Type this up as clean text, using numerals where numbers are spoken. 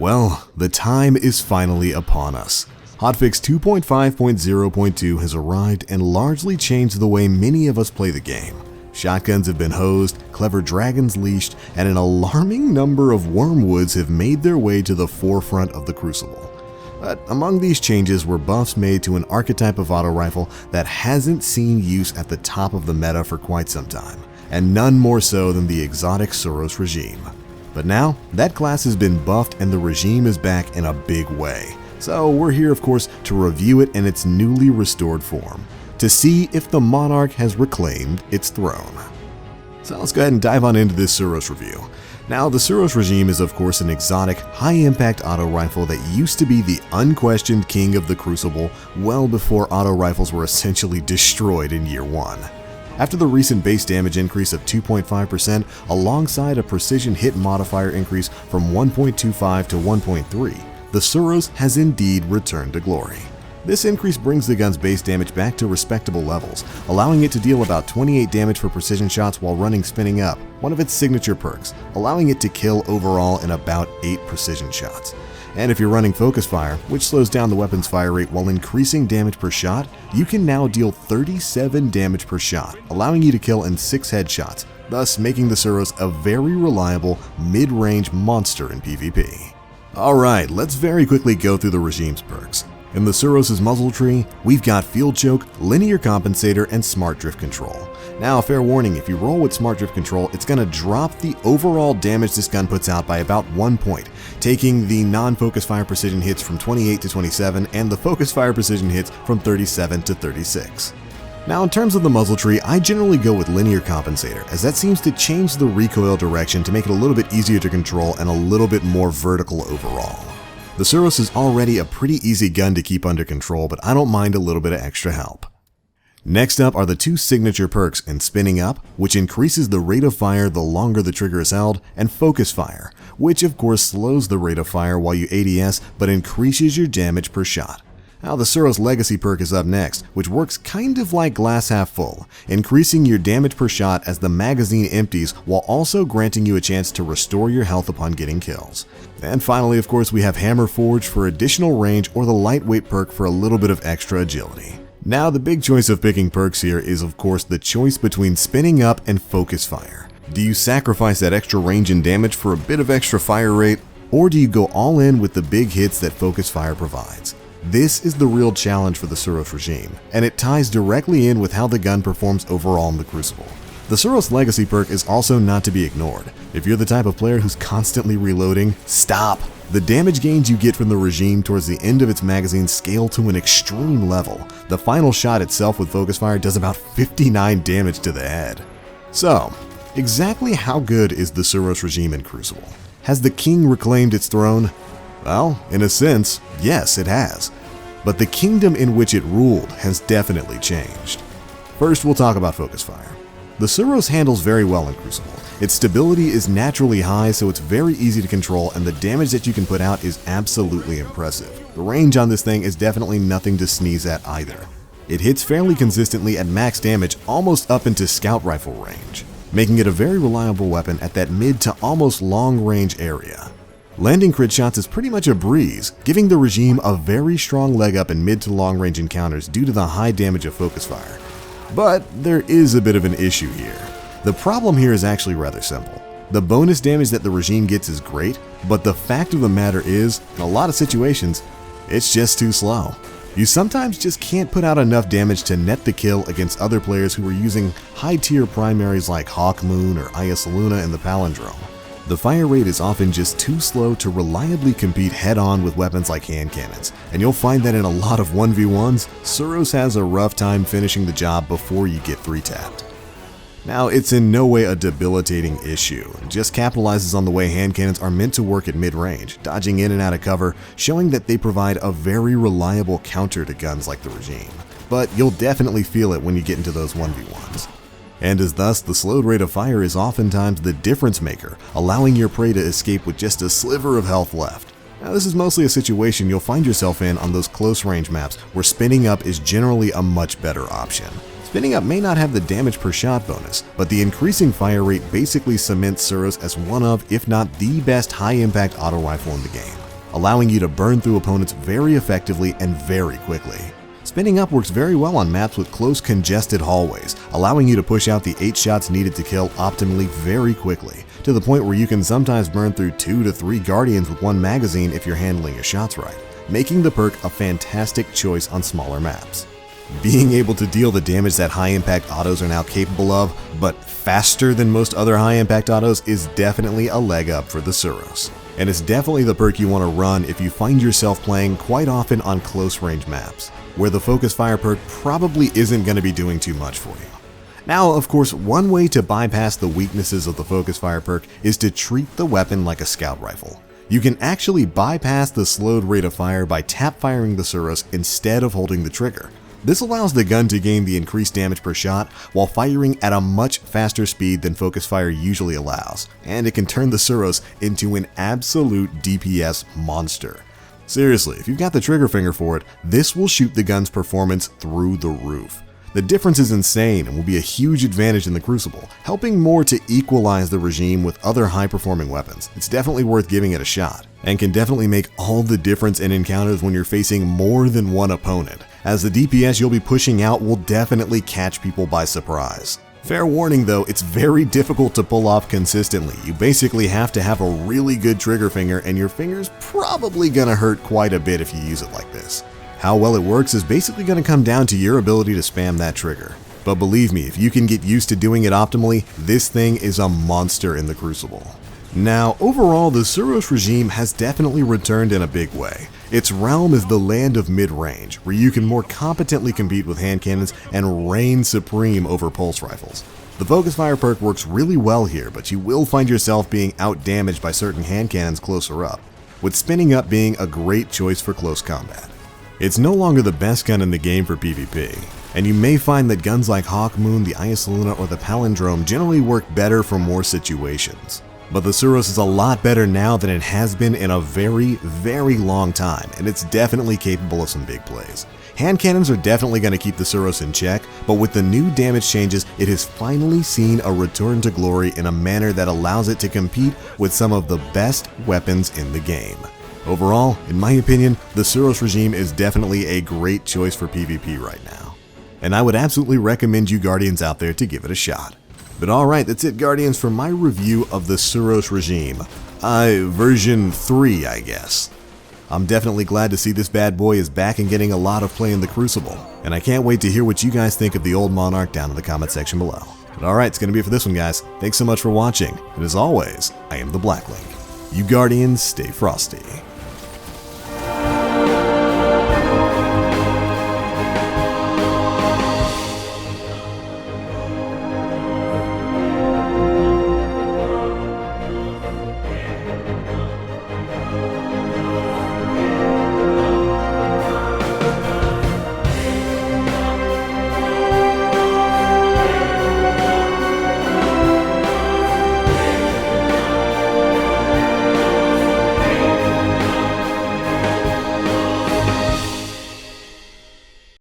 Well, the time is finally upon us. Hotfix 2.5.0.2 has arrived and largely changed the way many of us play the game. Shotguns have been hosed, clever dragons leashed, and an alarming number of wormwoods have made their way to the forefront of the Crucible. But among these changes were buffs made to an archetype of auto rifle that hasn't seen use at the top of the meta for quite some time, and none more so than the exotic Suros Regime. But now, that class has been buffed and the regime is back in a big way. So we're here of course to review it in its newly restored form, to see if the monarch has reclaimed its throne. So let's go ahead and dive on into this Suros review. Now, the Suros Regime is of course an exotic, high-impact auto rifle that used to be the unquestioned king of the Crucible well before auto rifles were essentially destroyed in year one. After the recent base damage increase of 2.5% alongside a precision hit modifier increase from 1.25 to 1.3, the Suros has indeed returned to glory. This increase brings the gun's base damage back to respectable levels, allowing it to deal about 28 damage for precision shots while running Spinning Up, one of its signature perks, allowing it to kill overall in about 8 precision shots. And if you're running Focus Fire, which slows down the weapon's fire rate while increasing damage per shot, you can now deal 37 damage per shot, allowing you to kill in 6 headshots, thus making the Suros a very reliable mid-range monster in PvP. Alright, let's very quickly go through the regime's perks. In the Suros' muzzle tree, we've got Field Choke, Linear Compensator, and Smart Drift Control. Now, fair warning, if you roll with Smart Drift Control, it's going to drop the overall damage this gun puts out by about 1 point, taking the non-focus fire precision hits from 28 to 27 and the focus fire precision hits from 37 to 36. Now, in terms of the muzzle tree, I generally go with Linear Compensator, as that seems to change the recoil direction to make it a little bit easier to control and a little bit more vertical overall. The Suros is already a pretty easy gun to keep under control, but I don't mind a little bit of extra help. Next up are the two signature perks in Spinning Up, which increases the rate of fire the longer the trigger is held, and Focus Fire, which of course slows the rate of fire while you ADS but increases your damage per shot. Now, the Suros Legacy perk is up next, which works kind of like Glass Half Full, increasing your damage per shot as the magazine empties while also granting you a chance to restore your health upon getting kills. And finally, of course, we have Hammer Forge for additional range or the Lightweight perk for a little bit of extra agility. Now, the big choice of picking perks here is of course the choice between Spinning Up and Focus Fire. Do you sacrifice that extra range and damage for a bit of extra fire rate, or do you go all in with the big hits that Focus Fire provides? This is the real challenge for the Suros Regime, and it ties directly in with how the gun performs overall in the Crucible. The Suros Legacy perk is also not to be ignored. If you're the type of player who's constantly reloading, stop! The damage gains you get from the regime towards the end of its magazine scale to an extreme level. The final shot itself with Focus Fire does about 59 damage to the head. So, exactly how good is the Suros Regime in Crucible? Has the king reclaimed its throne? Well, in a sense, yes, it has. But the kingdom in which it ruled has definitely changed. First, we'll talk about Focus Fire. The Suros handles very well in Crucible. Its stability is naturally high, so it's very easy to control, and the damage that you can put out is absolutely impressive. The range on this thing is definitely nothing to sneeze at either. It hits fairly consistently at max damage, almost up into scout rifle range, making it a very reliable weapon at that mid to almost long range area. Landing crit shots is pretty much a breeze, giving the regime a very strong leg up in mid to long range encounters due to the high damage of Focus Fire. But there is a bit of an issue here. The problem here is actually rather simple. The bonus damage that the regime gets is great, but the fact of the matter is, in a lot of situations, it's just too slow. You sometimes just can't put out enough damage to net the kill against other players who are using high-tier primaries like Hawkmoon or Ayas Luna in the Palindrome. The fire rate is often just too slow to reliably compete head-on with weapons like hand cannons, and you'll find that in a lot of 1v1s, Suros has a rough time finishing the job before you get 3-tapped. Now, it's in no way a debilitating issue, it just capitalizes on the way hand cannons are meant to work at mid-range, dodging in and out of cover, showing that they provide a very reliable counter to guns like the regime. But you'll definitely feel it when you get into those 1v1s. And as thus, the slowed rate of fire is oftentimes the difference maker, allowing your prey to escape with just a sliver of health left. Now, this is mostly a situation you'll find yourself in on those close range maps where Spinning Up is generally a much better option. Spinning Up may not have the damage per shot bonus, but the increasing fire rate basically cements Suros as one of, if not the best high-impact auto rifle in the game. allowing you to burn through opponents very effectively and very quickly. Spinning up works very well on maps with close congested hallways, allowing you to push out the 8 shots needed to kill optimally very quickly, to the point where you can sometimes burn through 2 to 3 Guardians with one magazine if you're handling your shots right, making the perk a fantastic choice on smaller maps. Being able to deal the damage that high impact autos are now capable of, but faster than most other high impact autos, is definitely a leg up for the Suros. And it's definitely the perk you want to run if you find yourself playing quite often on close range maps, where the focus fire perk probably isn't going to be doing too much for you. Now, of course, one way to bypass the weaknesses of the focus fire perk is to treat the weapon like a scout rifle. You can actually bypass the slowed rate of fire by tap firing the Suros instead of holding the trigger. This allows the gun to gain the increased damage per shot while firing at a much faster speed than focus fire usually allows, and it can turn the Suros into an absolute DPS monster. Seriously, if you've got the trigger finger for it, this will shoot the gun's performance through the roof. The difference is insane and will be a huge advantage in the Crucible, helping more to equalize the regime with other high-performing weapons. It's definitely worth giving it a shot, and can definitely make all the difference in encounters when you're facing more than one opponent, as the DPS you'll be pushing out will definitely catch people by surprise. Fair warning though, it's very difficult to pull off consistently. You basically have to have a really good trigger finger, and your finger's probably gonna hurt quite a bit if you use it like this. How well it works is basically gonna come down to your ability to spam that trigger. But believe me, if you can get used to doing it optimally, this thing is a monster in the Crucible. Now, overall, the Suros Regime has definitely returned in a big way. Its realm is the land of mid-range, where you can more competently compete with hand cannons and reign supreme over pulse rifles. The focus fire perk works really well here, but you will find yourself being out-damaged by certain hand cannons closer up, with spinning up being a great choice for close combat. It's no longer the best gun in the game for PvP, and you may find that guns like Hawkmoon, the Iasaluna, or the Palindrome generally work better for more situations. But the Suros is a lot better now than it has been in a very, very long time, and it's definitely capable of some big plays. Hand cannons are definitely going to keep the Suros in check, but with the new damage changes, it has finally seen a return to glory in a manner that allows it to compete with some of the best weapons in the game. Overall, in my opinion, the Suros Regime is definitely a great choice for PvP right now, and I would absolutely recommend you Guardians out there to give it a shot. But alright, that's it Guardians for my review of the Suros Regime. Version 3, I guess. I'm definitely glad to see this bad boy is back and getting a lot of play in the Crucible, and I can't wait to hear what you guys think of the old Monarch down in the comment section below. But alright, it's going to be it for this one guys. Thanks so much for watching, and as always, I am TheBlackLink. You Guardians, stay frosty.